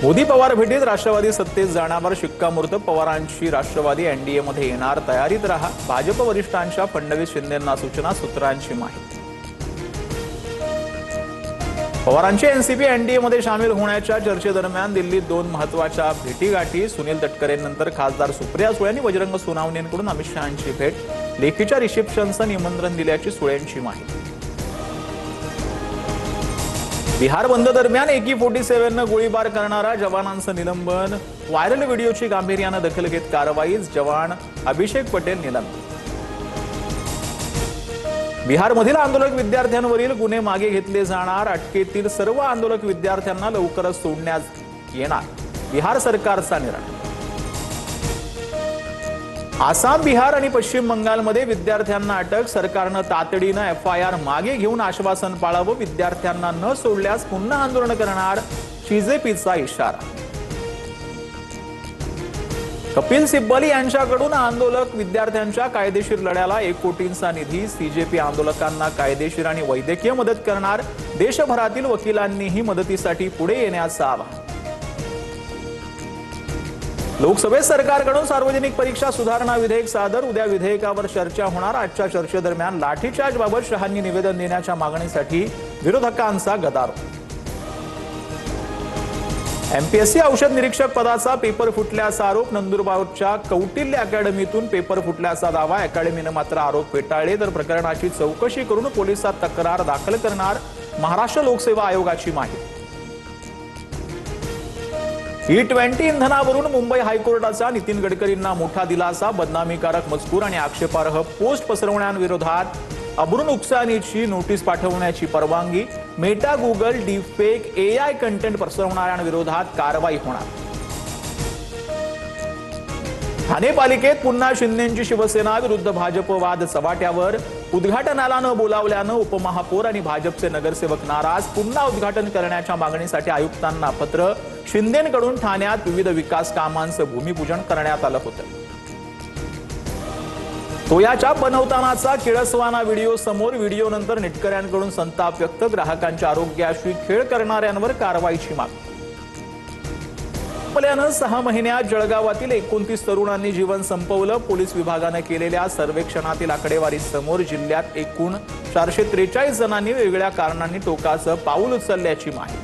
मोदी पवार भेटीत राष्ट्रवादी सत्तेत जाण्यावर शिक्कामोर्तब। पवारांची राष्ट्रवादी एनडीए मध्ये येणार, तयारीत रहा। भाजप वरिष्ठांच्या फडणवीस शिंदेंना सूचना, सूत्रांची माहिती। पवारांची एनसीपी एनडीए मध्ये सामील होण्याच्या चर्चेदरम्यान दिल्लीत दोन महत्त्वाच्या भेटीगाठी। सुनील तटकरेंनंतर खासदार सुप्रिया सुळे यांनी बजरंग सोनवणेंकडून अमित शहांची भेट, लेखीच्या रिसेप्शनचं निमंत्रण दिल्याची सुळेंची माहिती। बिहार बंद दरम्यान AK-47 ने गोळीबार करणारा जवानांचं निलंबन। व्हायरल व्हिडिओची गांभीर्याने दखल घेत कारवाई, जवान अभिषेक पटेल निलंबित। बिहारमधील आंदोलक विद्यार्थ्यांवरील गुन्हे मागे घेतले जाणार, अटकेतील सर्व आंदोलक विद्यार्थ्यांना लवकरच सोडण्यात येणार, बिहार सरकारचा निर्णय। आसाम, बिहार आणि पश्चिम बंगालमध्ये विद्यार्थ्यांना अटक, सरकारनं तातडीनं FIR मागे घेऊन आश्वासन पाळावं, विद्यार्थ्यांना न सोडल्यास पुन्हा आंदोलन करणार, BJPचा इशारा। कपिल सिब्बल यांच्याकडून आंदोलक विद्यार्थ्यांच्या कायदेशीर लढ्याला 1 कोटींचा निधी, CJP आंदोलकांना कायदेशीर आणि वैद्यकीय मदत करणार, देशभरातील वकिलांनीही मदतीसाठी पुढे येण्याचं आवाहन। लोकसभेत सरकारकडून सार्वजनिक परीक्षा सुधारणा विधेयक सादर, उद्या विधेयकावर चर्चा होणार। आजच्या चर्चेदरम्यान लाठीचार्जबाबत शहांनी निवेदन देण्याच्या मागणीसाठी विरोधकांचा गदारोळ। MPSC औषध निरीक्षक पदाचा पेपर फुटल्याचा आरोप, नंदुरबारच्या कौटिल्य अकॅडमीतून पेपर फुटल्याचा दावा, अकॅडमीने मात्र आरोप फेटाळले, तर प्रकरणाची चौकशी करून पोलिसात तक्रार दाखल करणार, महाराष्ट्र लोकसेवा आयोगाची माहिती। E20 इंधनावरून मुंबई हायकोर्टाचा नितीन गडकरींना मोठा दिलासा, बदनामीकारक मजकूर आणि आक्षेपार्ह पोस्ट पसरवणाऱ्यांविरोधात अब्रू नुकसानीची नोटीस पाठवण्याची परवानगी, Meta, Google, deepfake, AI content पसरवणाऱ्यांविरोधात कारवाई होणार। ठाणे पालिकेत पुन्हा शिंदेंची शिवसेना विरुद्ध भाजप वाद चव्हाट्यावर, उद्घाटनाला न बोलावल्यानं उपमहापौर आणि भाजपचे नगरसेवक नाराज, पुन्हा उद्घाटन करण्याच्या मागणीसाठी आयुक्तांना पत्र, शिंदेंकडून ठाण्यात विविध विकास कामांचं भूमिपूजन करण्यात आलं होतं। सोयाच्या बनवतानाचा किळसवाना व्हिडिओ समोर, व्हिडिओनंतर नेटकऱ्यांकडून संताप व्यक्त, ग्राहकांच्या आरोग्याशी खेळ करणाऱ्यांवर कारवाईची मागणी। 6 महिन्यात जळगावातील 29 तरुणांनी जीवन संपवलं, पोलीस विभागाने केलेल्या सर्वेक्षणातील आकडेवारी समोर, जिल्ह्यात एकूण 443 जणांनी वेगवेगळ्या कारणांनी टोकाचं पाऊल उचलल्याची माहिती।